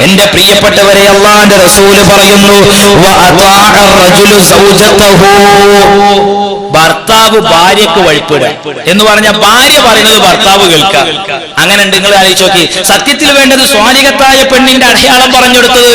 എന്റെ പ്രിയപ്പെട്ടവരെ, അല്ലാഹുവിന്റെ റസൂല് പറയുന്നു, ഭർത്താവ് ഭാര്യക്ക് വഴിപ്പെടുക എന്ന് പറഞ്ഞാൽ ഭാര്യ പറയുന്നത് ഭർത്താവ് കേൾക്കുക. അങ്ങനെ ഉണ്ട്. നിങ്ങൾ ആലോചിച്ച് നോക്കി. സത്യത്തിൽ വേണ്ടത് സ്വാലിഹത്തായ പെണ്ണിന്റെ അടയാളം പറഞ്ഞെടുത്തത്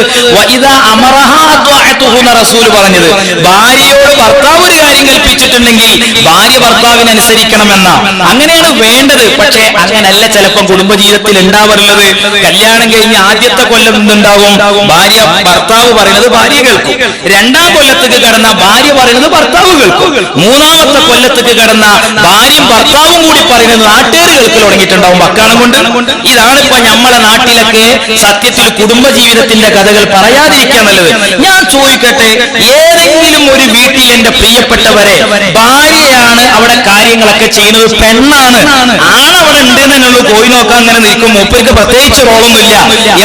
റസൂല് പറഞ്ഞത്. ഭാര്യയോട് ഭർത്താവ് ഒരു കാര്യം കൽപ്പിച്ചിട്ടുണ്ടെങ്കിൽ ഭാര്യ ഭർത്താവിനെ അനുസരിക്കണമെന്ന അങ്ങനെയാണ് വേണ്ടത്. പക്ഷെ അങ്ങനല്ല ചിലപ്പം കുടുംബജീവിതത്തിൽ ഉണ്ടാവുന്നത്. കല്യാണം കഴിഞ്ഞ് ആദ്യത്തെ കൊല്ലം എന്തുണ്ടാവും? ഭാര്യ ഭർത്താവ് പറയുന്നത് ഭാര്യ കേൾക്കും. രണ്ടാം കൊല്ലത്തേക്ക് കടന്ന ഭാര്യ പറയുന്നത് ഭർത്താവ് കേൾക്കും. മൂന്നാമത്തെ കൊല്ലത്തേക്ക് കടന്ന ഭാര്യയും ഭർത്താവും കൂടി പറയുന്നത് നാട്ടുകാർ കേൾക്കൽ തുടങ്ങിയിട്ടുണ്ടാവും മക്കാണം കൊണ്ട്. ഇതാണ് ഇപ്പൊ നമ്മളെ നാട്ടിലൊക്കെ സത്യത്തിൽ കുടുംബജീവിതത്തിന്റെ കഥകൾ പറയാതിരിക്കാൻ നല്ലത്. ഞാൻ ചോദിക്കട്ടെ, ഏതെങ്കിലും ഒരു വീട്ടിൽ എന്റെ പ്രിയപ്പെട്ടവരെ ഭാര്യയാണ് അവിടെ കാര്യങ്ങളൊക്കെ ചെയ്യുന്നത്, പെണ്ണാണ്, ആളവിടെ ഉണ്ടെന്നുള്ളൂ, പോയി നോക്കാൻ അങ്ങനെ നിൽക്കും. മൂപ്പർക്ക് പ്രത്യേകിച്ച് റോളൊന്നുമില്ല.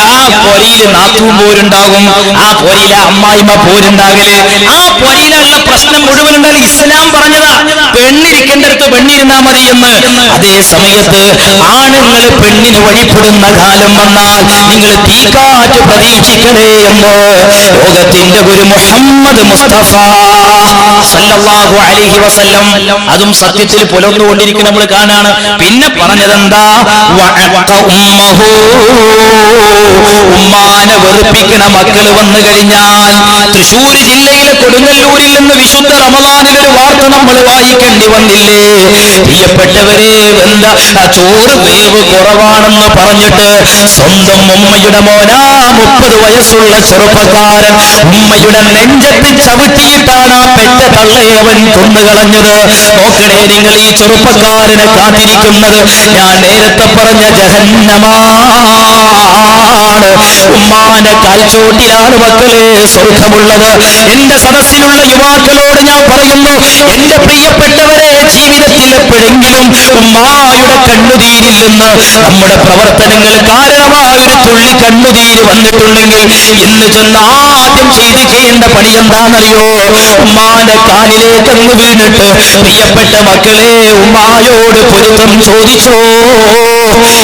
ആ പൊരയില് നാത്തൂൻ പോരുണ്ടാകും, ആ പൊരയിലെ അമ്മായിമ്മ പോരുണ്ടാകല്, ആ പൊരയിലുള്ള പ്രശ്നം മുഴുവൻ ഉണ്ടാകല്. ഇസ്ലാം പറഞ്ഞതാ പെണ്ണിരിക്കേണ്ടടുത്ത് പെണ്ണിരുന്നാ മതി എന്ന്. അതേ സമയത്ത് ആണുങ്ങൾ പെണ്ണിന് വഴിപ്പെടുന്ന കാലം വന്നാൽ നിങ്ങൾ തീക്കാറ്റ് പ്രതീക്ഷിക്കണേ എന്ന് ലോകത്തിന്റെ ഒരു മുഹമ്മദ് മുസ്തഫ സല്ലല്ലാഹു അലൈഹി വസല്ലം അതും സത്യത്തിൽ പുലർന്നുകൊണ്ടിരിക്കുന്ന നമ്മൾ കാണാണ്. പിന്നെ പറഞ്ഞതെന്താ? ഉമ്മാനെ വെറുപ്പിക്കണ മക്കൾ വന്നു കഴിഞ്ഞാൽ തൃശ്ശൂർ ജില്ലയിലെ കൊടുങ്ങല്ലൂരിൽ നിന്ന് വിശുദ്ധ റമദാനിൽ ഒരു വാർത്ത നമ്മൾ വായിക്കേണ്ടി വന്നില്ലേ? പ്രിയപ്പെട്ടവരെ, എന്താ ചോറ് വേവ് കുറവാണെന്ന് പറഞ്ഞിട്ട് സ്വന്തം ഉമ്മയുടെ മോനാ 30 വയസ്സുള്ള ചെറുപ്പക്കാരൻ ഉമ്മയുടെ നെഞ്ചത്ത് ചവിട്ടിയിട്ടാണ് ആ പെറ്റ തള്ളയെ അവൻ കൊന്നുകളഞ്ഞത്. നോക്കണേ നിങ്ങൾ, ഈ ചെറുപ്പക്കാരനെ കാത്തിരിക്കുന്നത് ഞാൻ നേരത്തെ പറഞ്ഞ ജഹന്നമാണ്. ഉമ്മാന്റെ കാൽച്ചോട്ടിലാണ് മക്കളെ സ്വർഗമുള്ളത്. എന്റെ സദസ്സിലുള്ള യുവാക്കളോട് ഞാൻ പറയുന്നു, എന്റെ പ്രിയപ്പെട്ടവരെ, ജീവിതത്തിൽ എപ്പോഴെങ്കിലും ഉമ്മായുടെ കണ്ണുനീരിൽ നിന്ന് നമ്മുടെ പ്രവർത്തനങ്ങൾ കാരണമായ ഒരു തുള്ളി കണ്ണുനീര് വന്നിട്ടുണ്ടെങ്കിൽ ഇന്ന് ചെന്ന് ആദ്യം ചെയ്യേണ്ട പണി എന്താണെന്നറിയോ? ഉമ്മാന്റെ കാലിലേക്ക് അങ്ങ് വീണിട്ട്, പ്രിയപ്പെട്ട മക്കളെ, ഉമ്മായോട് പൊരുത്തം ചോദിച്ചോ.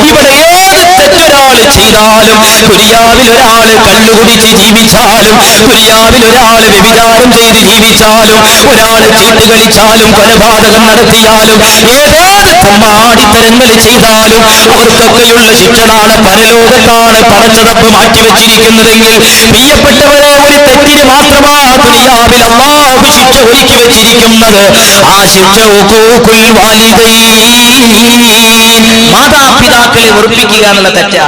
ഇവിടെ ഏത് തെറ്റൊരാൾ ചെയ്താലും, കുരിയാവിൽ ഒരാൾ കള്ളുകുടിച്ച് ജീവിച്ചാലും, കുരിയാവിൽ ഒരാൾ വ്യഭിചാരം ചെയ്ത് ജീവിച്ചാലും, ഒരാൾ ചീട്ട് കളിച്ചാലും, കൊലപാതകം നടത്തിയാലും, ഏതേത് തെമ്മാടിത്തരങ്ങൾ ചെയ്താലും അവർക്കൊക്കെയുള്ള ശിക്ഷണാണ് പരലോകത്താണ് പടച്ചതപ്പ് മാറ്റിവെച്ചിരിക്കുന്നതെങ്കിൽ, പ്രിയപ്പെട്ടവരെ, ഒരു തെറ്റിന് മാത്രമാ ദുനിയാവിൽ അല്ലാഹു ശിക്ഷ ഒരുക്കി വെച്ചിരിക്കുന്നത്. ആ ശിക്ഷ മാതാപിതാക്കളെ വെറുപ്പിക്കുക എന്നുള്ള തെറ്റാ.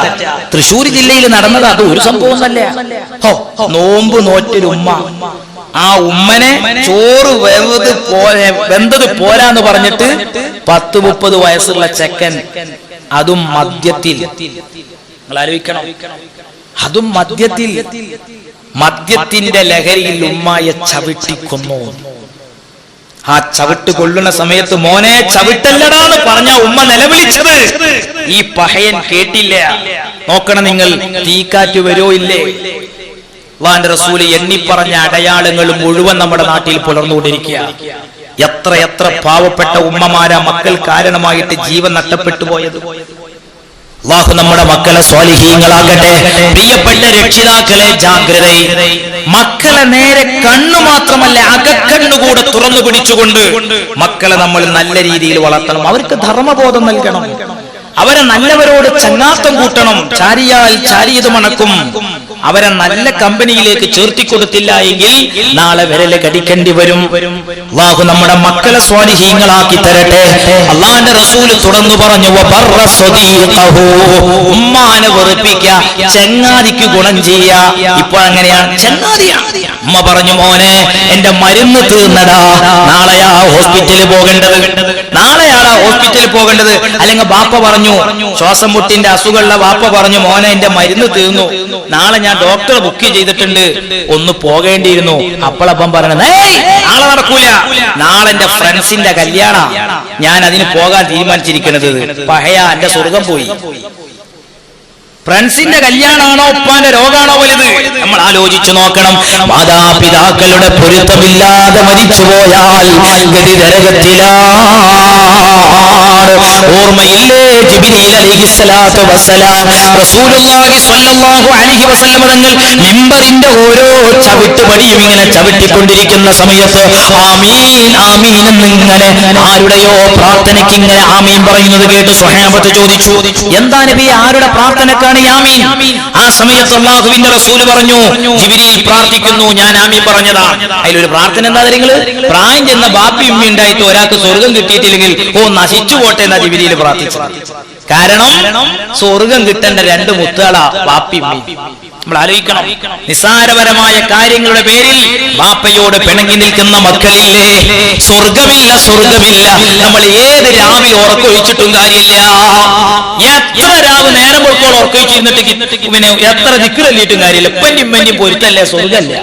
തൃശ്ശൂർ ജില്ലയിൽ നടന്നത് അത് ഒരു സംഭവമല്ല. നോമ്പ് നോറ്റൊരു ഉമ്മ, ആ ഉമ്മനെ ചോറ് വെന്തത് പോരാന്ന് പറഞ്ഞിട്ട് 10-30 വയസ്സുള്ള ചെക്കൻ, അതും മദ്യത്തിൽ, നിങ്ങൾ ആലോചിക്കണം, അതും മദ്യത്തിന്റെ ലഹരിയിൽ ഉമ്മയെ ചവിട്ടിക്കൊന്നു. ആ ചവിട്ട് കൊള്ളുന്ന സമയത്ത് മോനെ ചവിട്ടല്ലടാന്ന് പറഞ്ഞ ഉമ്മ നിലവിളിച്ചത് ഈ പഹയൻ കേട്ടില്ല. നോക്കണം നിങ്ങൾ, തീക്കാറ്റ് വരുമോ ഇല്ലേ? അല്ലാഹുവിന്റെ റസൂൽ എണ്ണിപ്പറഞ്ഞ അടയാളങ്ങൾ മുഴുവൻ നമ്മുടെ നാട്ടിൽ പുലർന്നുകൊണ്ടിരിക്കുക. എത്ര പാവപ്പെട്ട ഉമ്മമാരാ മക്കൾ കാരണമായിട്ട് ജീവൻ നഷ്ടപ്പെട്ടു പോയത്. അല്ലാഹു നമ്മുടെ മക്കളെ സ്വാലിഹീങ്ങളാകട്ടെ. പ്രിയപ്പെട്ട രക്ഷിതാക്കളെ, ജാഗ്രത. മക്കളെ നേരെ കണ്ണു മാത്രമല്ല അകക്കണ്ണുകൂടെ തുറന്നു പിടിച്ചുകൊണ്ട് മക്കളെ നമ്മൾ നല്ല രീതിയിൽ വളർത്തണം. അവർക്ക് ധർമ്മബോധം നൽകണം. അവരെ നല്ലവരോട് ചങ്ങാത്തം കൂട്ടണം. ചാരിയാൽ ചാരിയത് മണക്കും. അവരെ നല്ല കമ്പനിയിലേക്ക് ചേർത്തിക്കൊടുത്തില്ല എങ്കിൽ നാളെ വിരല് കടിക്കേണ്ടി വരും. അല്ലാഹു നമ്മുടെ മക്കളെ സ്വാലിഹീങ്ങളാക്കി തരട്ടെ. അല്ലാഹുവിന്റെ റസൂൽ തുടർന്നു പറഞ്ഞു, ഉമ്മാനെ വെറുപ്പിക്കുക, ചങ്ങാതിക്ക് ഗുണം ചെയ്യുക. ഇപ്പോൾ അങ്ങനെയാണ്, ചങ്ങാതിയാണ്. ഉമ്മ പറഞ്ഞു, മോനെ എന്റെ മരുന്ന് തീർന്നടാ, നാളെയാ ഹോസ്പിറ്റലിൽ പോകേണ്ടത്. അല്ലെങ്കിൽ ബാപ്പ പറഞ്ഞു, ശ്വാസം മുട്ടിന്റെ അസുഖമുള്ള ബാപ്പ പറഞ്ഞു, മോനെ എന്റെ മരുന്ന് തീർന്നു, നാളെ ഞാൻ ഡോക്ടറെ ബുക്ക് ചെയ്തിട്ടുണ്ട്, ഒന്ന് പോകേണ്ടിയിരുന്നു. അപ്പോഴപ്പം പറയണത്, നാളെ നടക്കൂല, നാളെ എന്റെ ഫ്രണ്ട്സിന്റെ കല്യാണം, ഞാൻ അതിന് പോകാൻ തീരുമാനിച്ചിരിക്കുന്നത്. പഹയ, എന്റെ സ്വർഗം പോയി. ഫ്രണ്ട്സിന്റെ കല്യാണമാണോ ഉപ്പാന്റെ രോഗാണോ വലുത്? നമ്മൾ നമ്മൾ ആലോചിച്ചു നോക്കണം. മാതാപിതാക്കളുടെ പൊരുത്തമില്ലാതെ മരിച്ചുപോയാൽ ഗതി നരകത്തിലാണ്. ഓർമ്മയില്ലേ ജിബ്രീൽ അലൈഹിസ്സലാത്തു വസ്സലാം റസൂലുള്ളാഹി സ്വല്ലല്ലാഹു അലൈഹി വസല്ലം തങ്ങൾ മിമ്പറിന്റെ ഓരോ ചവിട്ടുപടിയും ഇങ്ങനെ ചവിട്ടിക്കൊണ്ടിരിക്കുന്ന സമയത്ത് ആമീൻ ആമീൻ എന്നിങ്ങനെ ആരുടെയോ പ്രാർത്ഥനയ്ക്ക് ഇങ്ങനെ ആമീൻ പറയുന്നത് കേട്ട് സ്വഹാബത്ത് ചോദിച്ചു, എന്താ നബി, ആരുടെ പ്രാർത്ഥനക്കാണ് ആമീൻ? ആ സമയത്ത് അല്ലാഹുവിന്റെ റസൂൽ പറഞ്ഞു, ജിബ്രീൽ പ്രാർത്ഥിക്കുന്നു, ഞാൻ ആമീൻ പറഞ്ഞതാ. അതിലൊരു പ്രാർത്ഥന എന്താ? നിങ്ങൾ പ്രായം ചെന്ന ബാപ്പി ഉമ്മി ഉണ്ടായിട്ട് ഒരാൾക്ക് സ്വർഗം കിട്ടിയിട്ടില്ലെങ്കിൽ നശിച്ചു പോട്ടെ എന്നാ ജിബ്രീൽ പ്രാർത്ഥിച്ചു. കാരണം സ്വർഗം കിട്ടേണ്ട രണ്ട് മുത്തുകളാ ബാപ്പി ഉമ്മി. നമ്മൾ ആലോചിക്കണം, നിസ്സാരപരമായ കാര്യങ്ങളുടെ പേരിൽ ബാപ്പയോട് പിണങ്ങി നിൽക്കുന്ന മക്കളില്ലേ, സ്വർഗമില്ല സ്വർഗമില്ല. നമ്മൾ ഏത് രാവിലെ ഉറക്കൊഴിച്ചിട്ടും കാര്യമില്ല. എത്ര രാവ് നേരം കൊടുക്കോളം ഉറക്കൊഴിച്ചിരുന്നിട്ട് പിന്നെ എത്ര ദിക്റല്ലിയിട്ടും കാര്യമില്ല. ഉപ്പന്റെയും ഉമ്മന്റെയും പൊരുത്തല്ലേ, സ്വർഗമല്ല.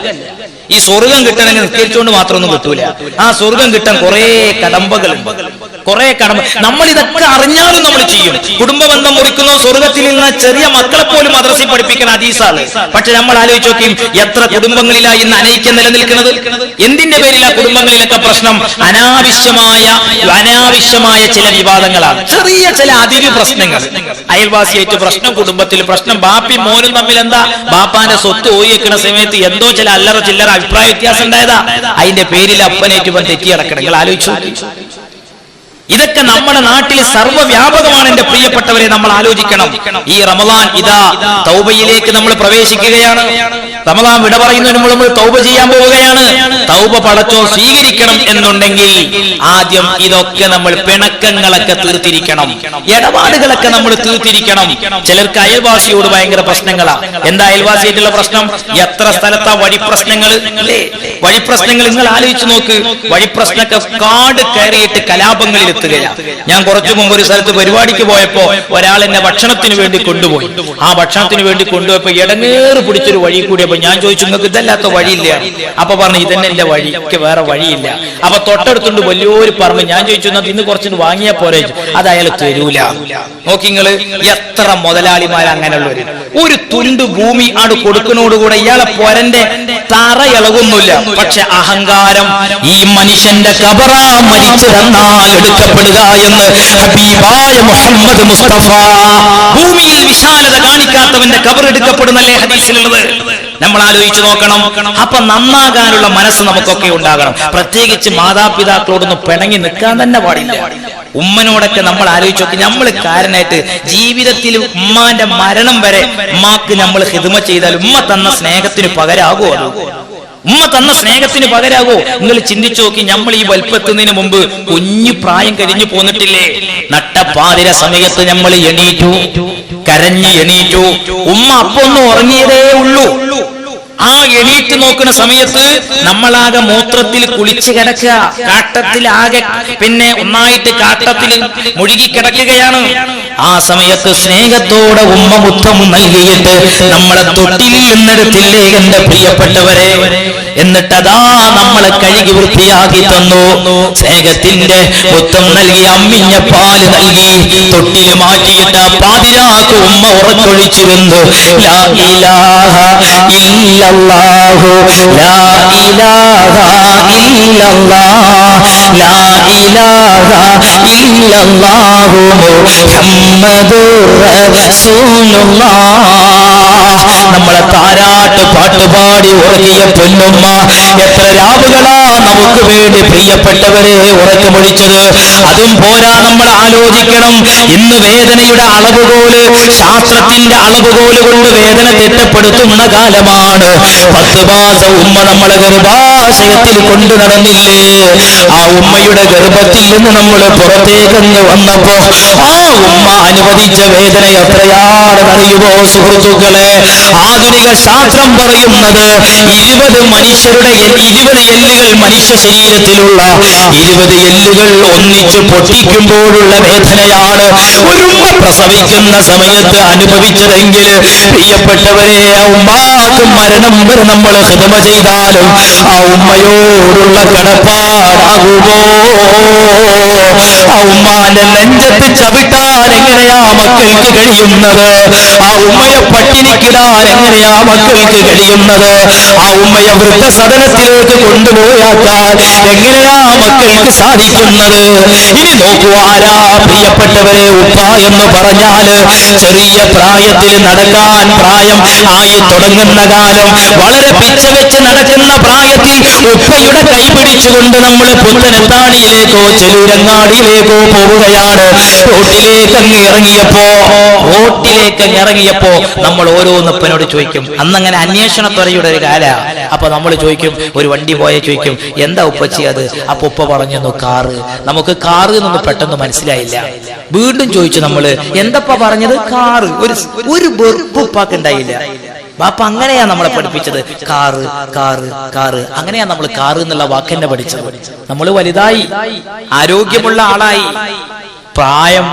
ഈ സ്വർഗം കിട്ടണമെങ്കിൽ നിസ്കരിച്ചുകൊണ്ട് മാത്രമൊന്നും കിട്ടൂല. ആ സ്വർഗം കിട്ടാൻ കുറെ കടമ്പകളുണ്ട്, കുറെ കടമ്പ. നമ്മൾ ഇതൊക്കെ അറിഞ്ഞാലും നമ്മൾ ചെയ്യും. കുടുംബ ബന്ധം മുറിക്കുന്നു, സ്വർഗത്തിൽ നിന്ന് ചെറിയ മക്കളെ പോലും മദ്രസയിൽ പഠിപ്പിക്കുന്ന ഹദീസാണ്. പക്ഷെ നമ്മൾ ആലോചിച്ച് നോക്കിയും എത്ര കുടുംബങ്ങളിലാ ഇന്ന് അനൈക്യം നിലനിൽക്കുന്നത്? എന്തിന്റെ പേരിലാ കുടുംബങ്ങളിലൊക്കെ പ്രശ്നം? അനാവശ്യമായ ചില വിവാദങ്ങളാണ്, ചെറിയ ചില അതിര് പ്രശ്നങ്ങൾ. അയൽവാസിയായിട്ട് പ്രശ്നം, കുടുംബത്തിൽ പ്രശ്നം, ബാപ്പി മോനും തമ്മിൽ എന്താ, ബാപ്പാന്റെ സ്വത്ത് ഓയിക്കുന്ന സമയത്ത് എന്തോ ചില അല്ലറ ചില്ലറ അഭിപ്രായ വ്യത്യാസം ഉണ്ടായതാ, അതിന്റെ പേരിൽ അപ്പനേറ്റ് തെറ്റി കിടക്കണം. നിങ്ങൾ ആലോചിച്ചു. ഇതൊക്കെ നമ്മുടെ നാട്ടിൽ സർവ്വവ്യാപകമാണ്. എന്റെ പ്രിയപ്പെട്ടവരെ, നമ്മൾ ആലോചിക്കണം. ഈ റമളാൻ ഇതാ തൗബയിലേക്ക് നമ്മൾ പ്രവേശിക്കുകയാണ്. റമളാൻ വിട പറയുന്നതിന് മുമ്പ് നമ്മൾ തൗബ ചെയ്യാൻ പോവുകയാണ്. തൗബ പടച്ചോ സ്വീകരിക്കണം എന്നുണ്ടെങ്കിൽ ആദ്യം ഇതൊക്കെ നമ്മൾ പിണക്കങ്ങളൊക്കെ തീർത്തിരിക്കണം, ഇടപാടുകളൊക്കെ നമ്മൾ തീർത്തിരിക്കണം. ചിലർക്ക് അയൽവാസിയോട് ഭയങ്കര പ്രശ്നങ്ങളാ. എന്താ അയൽവാസിയായിട്ടുള്ള പ്രശ്നം? എത്ര സ്ഥലത്താ വഴിപ്രശ്നങ്ങൾ അല്ലേ? വഴിപ്രശ്നങ്ങൾ നിങ്ങൾ ആലോചിച്ച് നോക്ക്. വഴിപ്രശ്നമൊക്കെ കാട് കയറിയിട്ട് കലാപങ്ങളിൽ എത്തുകയാണ്. ഞാൻ കുറച്ചു മുമ്പ് ഒരു സ്ഥലത്ത് പരിപാടിക്ക് പോയപ്പോ ഒരാൾ എന്നെ ഭക്ഷണത്തിന് വേണ്ടി കൊണ്ടുപോയി. ആ ഭക്ഷണത്തിന് വേണ്ടി കൊണ്ടുപോയപ്പോ ഇടങ്ങേറ് പിടിച്ചൊരു വഴി കൂടിയപ്പോ ഞാൻ ചോദിച്ചു, നിങ്ങൾക്ക് ഇതല്ലാത്ത വഴിയില്ല? അപ്പൊ പറഞ്ഞു, ഇതന്നെ എന്റെ വഴി, എനിക്ക് വേറെ വഴിയില്ല. അപ്പൊ തൊട്ടടുത്തുണ്ട് വലിയൊരു പറഞ്ഞു. ഞാൻ ചോദിച്ചു, ഇന്ന് കുറച്ചിട്ട് വാങ്ങിയാ പോരെ? അത് അയാൾ തരൂല. നോക്കി നിങ്ങള്, എത്ര മുതലാളിമാർ അങ്ങനെയുള്ളവര്. ഒരു തുണ്ട് ഭൂമി ആണ് കൊടുക്കുന്നതോടുകൂടെ ഇയാളെ പൊരന്റെ തറ ഇളകുന്നില്ല. പക്ഷെ അഹങ്കാരം, ഈ മനുഷ്യന്റെ കബറാ മരിച്ചു തന്നാൽ എടുക്കപ്പെടുക എന്ന് ഹബീബായ മുഹമ്മദ് മുസ്തഫ. ഭൂമിയിൽ വിശാലത കാണിക്കാത്തവന്റെ കബർ എടുക്കപ്പെടുന്നല്ലേ ഹദീസിലുള്ളത്. നമ്മൾ ആലോചിച്ച് നോക്കണം. അപ്പൊ നന്നാകാനുള്ള മനസ്സ് നമുക്കൊക്കെ ഉണ്ടാകണം. പ്രത്യേകിച്ച് മാതാപിതാക്കളോടൊന്നും പിണങ്ങി നിൽക്കാൻ തന്നെ പാടില്ല. ഉമ്മനോടൊക്കെ നമ്മൾ ആലോചിച്ച് നോക്കി. നമ്മൾ കാരണമായിട്ട് ജീവിതത്തിൽ ഉമ്മാന്റെ മരണം വരെ ഉമ്മാക്ക് നമ്മൾ ഖിദ്മ ചെയ്താൽ ഉമ്മ തന്ന സ്നേഹത്തിന് പകരാകുമോ? ഉമ്മ തന്ന സ്നേഹത്തിന് പകരാകോ? നിങ്ങൾ ചിന്തിച്ചു നോക്കി. നമ്മൾ ഈ വലുപ്പത്തുന്നതിന് മുമ്പ് കുഞ്ഞു പ്രായം കഴിഞ്ഞു പോന്നിട്ടില്ലേ? നട്ടപ്പാതിര സമയത്ത് നമ്മൾ എണീറ്റു, കരഞ്ഞ് എണീറ്റു. ഉമ്മ അപ്പൊ ഒന്ന് ഉറങ്ങിയതേ ഉള്ളൂ. ആ എണീറ്റ് നോക്കുന്ന സമയത്ത് നമ്മളാകെ മൂത്രത്തിൽ കുളിച്ച് കിടക്കുക, കാട്ടത്തിലാകെ പിന്നെ ഒന്നായിട്ട് കാട്ടത്തിൽ മുഴുകി കിടക്കുകയാണ്. ആ സമയത്ത് സ്നേഹത്തോടെ ഉമ്മ മുത്തം നൽകിയിട്ട് നമ്മളെ തൊട്ടിൽ നിന്നെടുത്തില്ലേ എന്റെ പ്രിയപ്പെട്ടവരെ? എന്നിട്ടതാ നമ്മളെ കഴുകി വൃത്തിയാക്കി തന്നു. സ്നേഹത്തിന്റെ മുത്തം നൽകി, അമ്മിഞ്ഞ പാല് നൽകി തൊട്ടിൽ മാറ്റിയിട്ട് പാതിരാക്ക് ഉമ്മ ഉറക്കൊഴിച്ചിരുന്നു. ലാ ഇലാഹ ഇല്ലല്ലാഹു ലാ ഇലാഹ ഇല്ലല്ലാഹ് ലാ ഇലാഹ ഇല്ലല്ലാഹു മുഹമ്മദുർ റസൂലുള്ളാഹ്. നമ്മളെ താരാട്ട് പാട്ടുപാടി ഉറങ്ങിയ പൊന്നുമ്മ എത്ര രാവുകളാ നമുക്ക് വേണ്ടി പ്രിയപ്പെട്ടവരെ ഉറക്കമൊഴിച്ചത്. അതും പോരാ, നമ്മൾ ആലോചിക്കണം. ഇന്ന് വേദനയുടെ അളവുകോല്, ശാസ്ത്രത്തിന്റെ അളവുകോല് കൊണ്ട് വേദന തിട്ടപ്പെടുത്തുന്ന കാലമാണ്. 10 മാസം ഉമ്മ നമ്മളെ ഗർഭാശയത്തിൽ കൊണ്ടു നടന്നില്ലേ? ആ ഉമ്മയുടെ ഗർഭത്തിൽ നിന്ന് നമ്മൾ പുറത്തേക്കെന്ന് വന്നപ്പോ ആ ഉമ്മ അനുവദിച്ച വേദന എത്രയാണെന്നറിയുമോ സുഹൃത്തുക്കളെ? ആധുനിക ശാസ്ത്രം പറയുന്നത് 20 മനുഷ്യരുടെ 20 എല്ലുകൾ മനുഷ്യ ശരീരത്തിലുള്ള 20 എല്ലുകൾ ഒന്നിച്ച് പൊട്ടിക്കുമ്പോഴുള്ള വേദനയാണ് ഒരു ഉമ്മ പ്രസവിക്കുന്ന സമയത്ത് അനുഭവിച്ചതെങ്കിൽ പ്രിയപ്പെട്ടവരെ, ഉമ്മ ഉമ്മാക്കും മരണം വരെ നമ്മൾ ഖിദ്മ ചെയ്താലും ആ ഉമ്മയോടുള്ള കടപ്പാടാകുമോ? ആ ഉമ്മാന്റെ നെഞ്ചത്ത് ചവിട്ടാൻ എങ്ങനെയാ മക്കൾക്ക് കഴിയുന്നത്? ആ ഉമ്മയെ പട്ടിണിക്കിടാൻ എങ്ങനെയാ മക്കൾക്ക് കഴിയുന്നത്? ആ ഉമ്മയെ വൃദ്ധസദനത്തിലേക്ക് കൊണ്ടുപോയാക്കാൻ എങ്ങനെയാ മക്കൾക്ക് സാധിക്കുന്നത്? ഇനി നോക്കൂ, ആരാ പ്രിയപ്പെട്ടവരെ ഉപ്പ എന്ന് പറഞ്ഞാല് ചെറിയ പ്രായത്തിൽ നടക്കാൻ പ്രായം ആയി തുടങ്ങുന്ന കാലം, വളരെ പിച്ച വെച്ച് നടക്കുന്ന പ്രായത്തിൽ ഉപ്പയുടെ കൈ പിടിച്ചുകൊണ്ട് നമ്മൾ പുത്തനത്താണിയിലേക്കോ ചെലൂരങ്ങാടിയിലേക്കോ പോവുകയാണ്. റോട്ടിലേക്ക് ഇറങ്ങിയപ്പോ നമ്മൾ ഓരോന്നപ്പനോട് ചോദിക്കും. അന്നങ്ങനെ അന്വേഷണത്വരയുടെ ഒരു കാല. അപ്പൊ നമ്മൾ ചോദിക്കും, ഒരു വണ്ടി പോയാൽ ചോദിക്കും, എന്താ ഉപ്പച്ചി അത്? അപ്പൊ ഉപ്പ പറഞ്ഞു, കാറ്. നമുക്ക് കാറ് എന്നൊന്നും പെട്ടെന്ന് മനസ്സിലായില്ല. വീണ്ടും ചോദിച്ചു നമ്മള്, എന്തപ്പ പറഞ്ഞത്? കാറ്. ഒരു വെറുപ്പ് ഉപ്പാക്ക് ഉണ്ടായില്ല. ബാപ്പ അങ്ങനെയാ നമ്മളെ പഠിപ്പിച്ചത്, കാറ് കാറ് കാറ്. അങ്ങനെയാ നമ്മൾ കാറ് എന്നുള്ള വാക്കെന്നെ പഠിച്ചത്. നമ്മൾ വലുതായി, ആരോഗ്യമുള്ള ആളായി, പ്രായം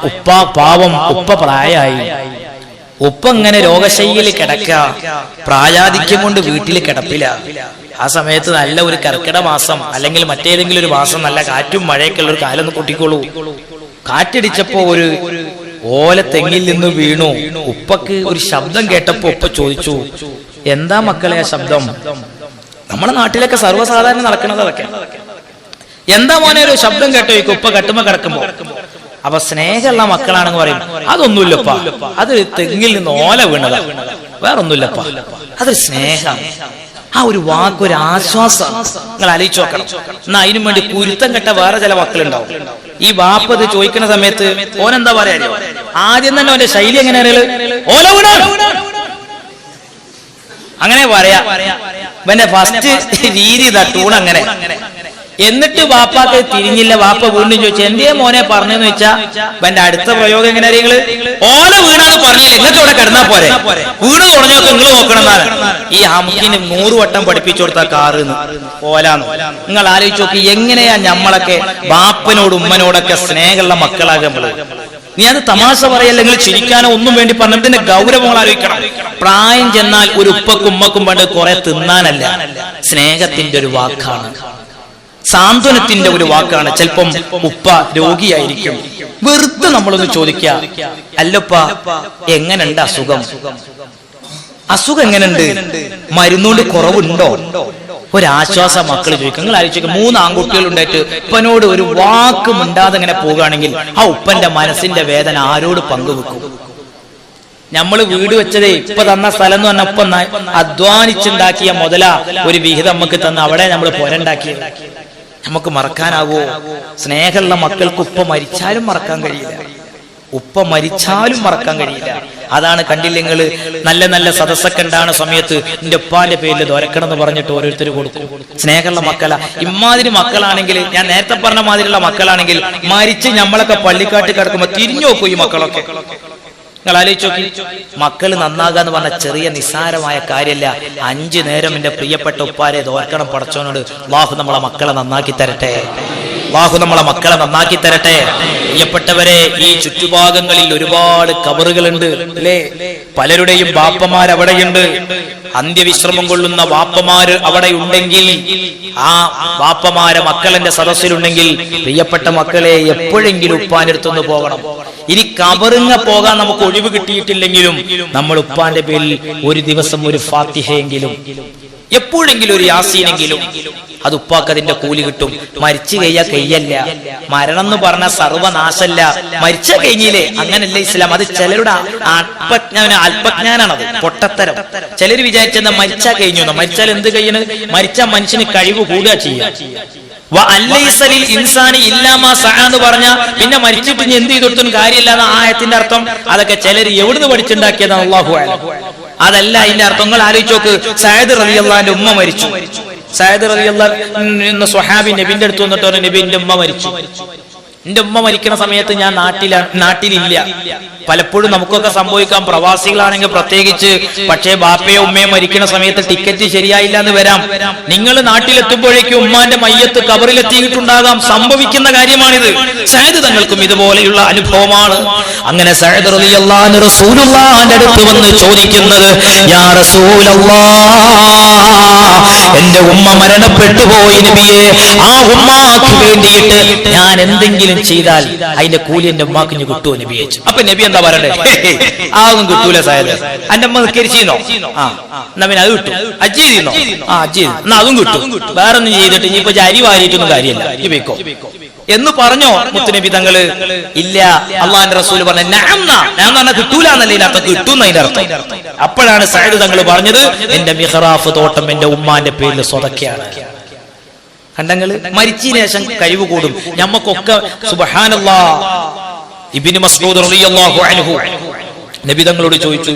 ഉപ്പ പാവം ഉപ്പ പ്രായമായി. ഉപ്പ ഇങ്ങനെ രോഗശൈലിയിൽ കിടക്ക, പ്രായാധിക്യം കൊണ്ട് വീട്ടിൽ കിടപ്പില്ല. ആ സമയത്ത് നല്ല ഒരു കർക്കിടക മാസം അല്ലെങ്കിൽ മറ്റേതെങ്കിലും ഒരു മാസം നല്ല കാറ്റും മഴയൊക്കെ ഉള്ള ഒരു കാലൊന്ന് കൂട്ടിക്കോളൂ. കാറ്റടിച്ചപ്പോ ഒരു ഓല തെങ്ങിൽ നിന്ന് വീണു. ഉപ്പക്ക് ഒരു ശബ്ദം കേട്ടപ്പോ ഉപ്പ ചോദിച്ചു, എന്താ മക്കളെ ആ ശബ്ദം? നമ്മുടെ നാട്ടിലൊക്കെ സർവ്വസാധാരണ നടക്കുന്നത് അതൊക്കെ. എന്താ മോനെ ഒരു ശബ്ദം കേട്ടോ? ഉപ്പ കട്ടുമ്പോ കിടക്കുമ്പോ. അപ്പൊ സ്നേഹമുള്ള മക്കളാണെന്ന് പറയും, അതൊന്നുമില്ലപ്പ, അത് തെങ്ങിൽ നിന്ന് ഓല വീണതാ, വേറൊന്നുമില്ലപ്പ, അതൊരു സ്നേഹം. ആ ഒരു വാക്ക് ഒരു ആശ്വാസം. നിങ്ങൾ ആലോചിച്ച് നോക്കണം. എന്നാ അതിനു വേണ്ടി കുരുത്തം കെട്ട വേറെ ചില മക്കളുണ്ടാവും. ഈ വാപ്പത് ചോദിക്കുന്ന സമയത്ത് ഓനെന്താ പറയാ? ആദ്യം തന്നെ ഓന്റെ ശൈലി എങ്ങനെയാണ്? ഓല വീണ അങ്ങനെ പറയാ. പിന്നെ ഫസ്റ്റ് രീതി ഇതാ, ടൂൺ അങ്ങനെ. എന്നിട്ട് വാപ്പാക്ക് തിരിഞ്ഞില്ല. വാപ്പ വീണ്ടും ചോദിച്ചു, എന്തേ മോനെ പറഞ്ഞെന്ന് വെച്ചാ എന്റെ അടുത്ത പ്രയോഗം എങ്ങനെ അറിയങ്ങള്? ഓല വീണാന്ന് പറഞ്ഞില്ല, നിങ്ങൾക്ക് ഇവിടെ കിടന്നാ പോരെ, വീണ് തുടങ്ങിയൊക്കെ നിങ്ങൾ നോക്കണമെന്നാണ്. ഈ ഹംക്കിന് 100 വട്ടം പഠിപ്പിച്ചു കൊടുത്ത കാറ് ഓലാന്ന്. നിങ്ങൾ ആലോചിച്ച് നോക്കി, എങ്ങനെയാ ഞമ്മളൊക്കെ ബാപ്പനോട് ഉമ്മനോടൊക്കെ സ്നേഹമുള്ള മക്കളാകുമ്പോൾ. നീ അത് തമാശ പറയല്ല, നിങ്ങൾ ചിരിക്കാനോ ഒന്നും വേണ്ടി പറഞ്ഞതിന്റെ ഗൗരവങ്ങൾ ആലോചിക്കണം. പ്രായം ചെന്നാൽ ഒരു ഉപ്പക്കും ഉമ്മക്കും പണ്ട് കുറെ തിന്നാനല്ല, സ്നേഹത്തിന്റെ ഒരു വാക്കാണ്, സാന്ത്വനത്തിന്റെ ഒരു വാക്കാണ്. ചിലപ്പം ഉപ്പ രോഗിയായിരിക്കും, വെറുതെ നമ്മളൊന്ന് ചോദിക്കുക, അല്ലപ്പ എങ്ങനെയുണ്ട് അസുഖം? അസുഖം എങ്ങനെയുണ്ട്? മരുന്നുകൊണ്ട് കുറവുണ്ടോ? ഒരാശ്വാസം മക്കൾ ചോദിക്കും. നിങ്ങൾ ആലോചിക്കും, 3 ആൺകുട്ടികൾ ഉണ്ടായിട്ട് ഉപ്പനോട് ഒരു വാക്ക് മിണ്ടാതെ ഇങ്ങനെ പോവുകയാണെങ്കിൽ ആ ഉപ്പന്റെ മനസ്സിന്റെ വേദന ആരോട് പങ്കുവെക്കും? നമ്മള് വീട് വെച്ചതേ ഇപ്പൊ തന്ന സ്ഥലം എന്ന് പറഞ്ഞ ഉപ്പ അധ്വാനിച്ചുണ്ടാക്കിയ മുതല ഒരു വിഹിതം നമുക്ക് തന്ന, അവിടെ നമ്മൾ പോരണ്ടാക്കിയത്. നമുക്ക് മറക്കാനാവോ? സ്നേഹമുള്ള മക്കൾക്ക് ഉപ്പ മരിച്ചാലും മറക്കാൻ കഴിയില്ല, ഉപ്പ മരിച്ചാലും മറക്കാൻ കഴിയില്ല. അതാണ് കണ്ടില്ല നിങ്ങൾ, നല്ല നല്ല സദസ്സൊക്കെ ഉണ്ടാകുന്ന സമയത്ത് എന്റെ ഉപ്പാന്റെ പേരിൽ ദൊരക്കണം എന്ന് പറഞ്ഞിട്ട് ഓരോരുത്തർ കൊടുക്കും. സ്നേഹമുള്ള മക്കളാ. ഇമാതിരി മക്കളാണെങ്കിൽ, ഞാൻ നേരത്തെ പറഞ്ഞ മാതിരിയുള്ള മക്കളാണെങ്കിൽ മരിച്ച് നമ്മളൊക്കെ പള്ളിക്കാട്ട് കിടക്കുമ്പോ തിരിഞ്ഞു നോക്കും ഈ മക്കളൊക്കെ. നിങ്ങൾ ആലോചിച്ച് നോക്കി, മക്കൾ നന്നാകുക എന്ന് പറഞ്ഞ ചെറിയ നിസ്സാരമായ കാര്യമല്ല. 5 നേരം എന്റെ പ്രിയപ്പെട്ട ഉപ്പാരെ ദോർക്കണം പടച്ചോനോട്. അല്ലാഹു നമ്മളെ മക്കളെ നന്നാക്കി തരട്ടെ, അല്ലാഹു നമ്മളെ മക്കളെ നന്നാക്കി തരട്ടെ. പ്രിയപ്പെട്ടവരെ, ഈ ചുറ്റുഭാഗങ്ങളിൽ ഒരുപാട് കബറുകളുണ്ട് അല്ലേ? പലരുടെയും ബാപ്പമാർ അവിടെയുണ്ട്. അന്ത്യവിശ്രമം കൊള്ളുന്ന വാപ്പമാര് അവിടെ ഉണ്ടെങ്കിൽ, ആ വാപ്പമാരെ മക്കളെന്റെ സദസ്സിലുണ്ടെങ്കിൽ, പ്രിയപ്പെട്ട മക്കളെ എപ്പോഴെങ്കിലും ഉപ്പാനെടുത്തൊന്ന് പോകണം. ഇനി കബറിങ്ങ പോകാൻ നമുക്ക് ഒഴിവ് കിട്ടിയിട്ടില്ലെങ്കിലും നമ്മൾ ഉപ്പാന്റെ പേരിൽ ഒരു ദിവസം ഒരു ഫാത്തിഹയെങ്കിലും, എപ്പോഴെങ്കിലും ഒരു യാസീനെങ്കിലും, അത് ഉപ്പാക്ക് അതിന്റെ കൂലി കിട്ടും. മരിച്ചു കയ്യല്ല. മരണം എന്ന് പറഞ്ഞ സർവനാശല്ല, മരിച്ച കഴിഞ്ഞില്ലേ, അങ്ങനല്ല ഇസ്ലാം. അത് ചിലരുടെ അല്പജ്ഞാനാണത്, പൊട്ടത്തരം. ചിലർ വിചാരിച്ചെന്നാ മരിച്ചാ കഴിഞ്ഞു. മരിച്ചാൽ എന്ത് കഴിയണ്? മരിച്ച മനുഷ്യന് കഴിവ് കൂടുക ചെയ്യാം. ഇൻസാനി ഇല്ലാമാ സഅ എന്ന് പറഞ്ഞ പിന്നെ മരിച്ചിട്ട് എന്ത് ചെയ്തിട്ടും കാര്യമില്ലാന്ന ആയത്തിന്റെ അർത്ഥം അതൊക്കെ ചിലർ എവിടുന്ന് പഠിച്ചുണ്ടാക്കിയതാണ്, അല്ലാഹു അഅലം. അതല്ല അതിന്റെ അർത്ഥങ്ങൾ. ആലോചിച്ച് നോക്ക്, സഅദ് റളിയല്ലാഹുവിന്റെ ഉമ്മ മരിച്ചു. സഅദ് റളിയല്ലാഹു സ്വഹാബി നബിന്റെ അടുത്ത് വന്നിട്ട് പറഞ്ഞു, നബി എന്റെ ഉമ്മ മരിച്ചു. എന്റെ ഉമ്മ മരിക്കുന്ന സമയത്ത് ഞാൻ നാട്ടിലില്ല. പലപ്പോഴും നമുക്കൊക്കെ സംഭവിക്കാം, പ്രവാസികളാണെങ്കിൽ പ്രത്യേകിച്ച്. പക്ഷേ ബാപ്പയോ ഉമ്മയോ മരിക്കുന്ന സമയത്ത് ടിക്കറ്റ് ശരിയായില്ല എന്ന് വരാം. നിങ്ങൾ നാട്ടിലെത്തുമ്പോഴേക്കും ഉമ്മാന്റെ മയ്യത്ത് കബറിലെത്തിയിട്ടുണ്ടാകാം. സംഭവിക്കുന്ന കാര്യമാണിത്. സഅദ് തങ്ങൾക്കും ഇതുപോലെയുള്ള അനുഭവമാണ്. അങ്ങനെ സഅദ് റളിയല്ലാഹു അൻഹു റസൂലുള്ളാഹിന്റെ അടുത്ത് വന്ന് ചോദിക്കുന്നത്, യാ റസൂലല്ലാഹ്, എന്റെ ഉമ്മ മരണപ്പെട്ടു പോയി നബിയെ, ആ ഉമ്മാക്ക് വേണ്ടിയിട്ട് ഞാൻ എന്തെങ്കിലും ചെയ്താൽ അതിന്റെ കൂലി എന്റെ ഉമ്മാക്ക് കിട്ടുമോ നബിയെ? അപ്പൊ നബി എന്താ പറയണ്ടേ? അതൊന്നും കിട്ടൂല സഅദ്. എന്റെ അമ്മ നിസ്കരിച്ചിരുന്നോ? എന്നാ പിന്നെ അത് കിട്ടും. ഹജ്ജ് ചെയ്തിരുന്നോ? ഹജ്ജ് ചെയ്തു, എന്നാ അതും കിട്ടും. വേറൊന്നും ചെയ്തിട്ട് ഇനിയിപ്പോ അരി വാരിയിട്ടൊന്നും കാര്യമില്ല, ഈ വെക്കോ എന്ന് പറഞ്ഞോ മുത്തുനബി തങ്ങള്? ഇല്ല. അള്ളാന്റെ റസൂൽ പറഞ്ഞ ഞാൻ പറഞ്ഞ കിട്ടൂല എന്നല്ലേ ഇതിനർത്ഥം, കിട്ടും അതിന്റെ അർത്ഥം. അപ്പോഴാണ് സഅദ് തങ്ങൾ പറഞ്ഞത്, എന്റെ മിഹ്റാഫ് തോട്ടം എന്റെ ഉമ്മാന്റെ പേരിൽ സ്വതക്കയാണ്. കണ്ടങ്ങള് മരിച്ചതിന് ശേഷം കഴിവ് കൂടും ഞമ്മക്കൊക്കെ. സുബ്ഹാനല്ലാഹ്. ഇബ്നു മസ്ഊദ് റളിയല്ലാഹു അൻഹു നബി തങ്ങളോട് ചോദിച്ചു,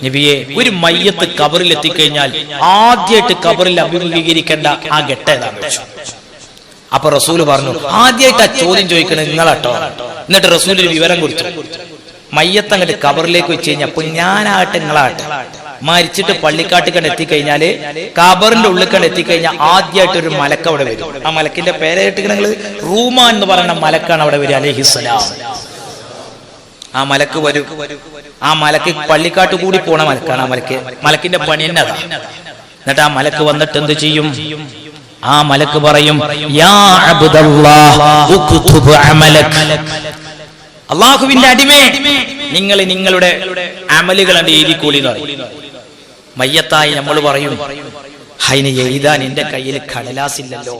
നബിയെ, ഒരു മയ്യത്ത് ഖബറിൽ എത്തിക്കഴിഞ്ഞാൽ ആദ്യമായിട്ട് ഖബറിൽ അഭിമുഖീകരിക്കേണ്ട ആ ഘട്ടം ഏതാണ്? അപ്പൊ റസൂല് പറഞ്ഞു, ആദ്യമായിട്ട് ആ ചോദ്യം ചോദിക്കണത് നിങ്ങളാട്ടോ. എന്നിട്ട് റസൂൽ ഒരു വിവരം കൊടുത്തു. മയ്യത്ത് അങ്ങോട്ട് ഖബറിലേക്ക് വെച്ച് കഴിഞ്ഞാൽ അപ്പൊ ഞാനാകട്ടെ നിങ്ങളാകട്ടെ മരിച്ചിട്ട് പള്ളിക്കാട്ട് കണ്ട് എത്തിക്കഴിഞ്ഞാല് ഖബറിന്റെ ഉള്ളിൽ കണ്ട് എത്തിക്കഴിഞ്ഞാൽ ആദ്യമായിട്ട് ഒരു മലക്ക് അവിടെ വരും. ആ മലക്കിന്റെ പേര് കേട്ടിട്ട് നിങ്ങൾ റൂമാൻ എന്ന് പറയുന്ന മലക്കാണ് അവിടെ വരിക, അലൈഹിസ്സലാം. ആ മലക്ക് വരും. ആ മലക്ക് പള്ളിക്കാട്ട് കൂടി പോണ മലക്കാണ്. ആ മലക്കിന്റെ പണി തന്നെ അതാ. എന്നിട്ട് ആ മലക്ക് വന്നിട്ട് എന്ത് ചെയ്യും? ആ മലക്ക് പറയും, യാ അബ്ദല്ലാഹ് ഉക്തുബ് അമലക്, അല്ലാഹുവിന്റെ അടിമേ, നിങ്ങൾ നിങ്ങളുടെ അമലുകളാണ് എഴുതിക്കോളി എന്ന് പറയും. മയ്യത്തായി നമ്മൾ പറയും, അതിന് എഴുതാൻ എന്റെ കയ്യിൽ കടലാസില്ലല്ലോ.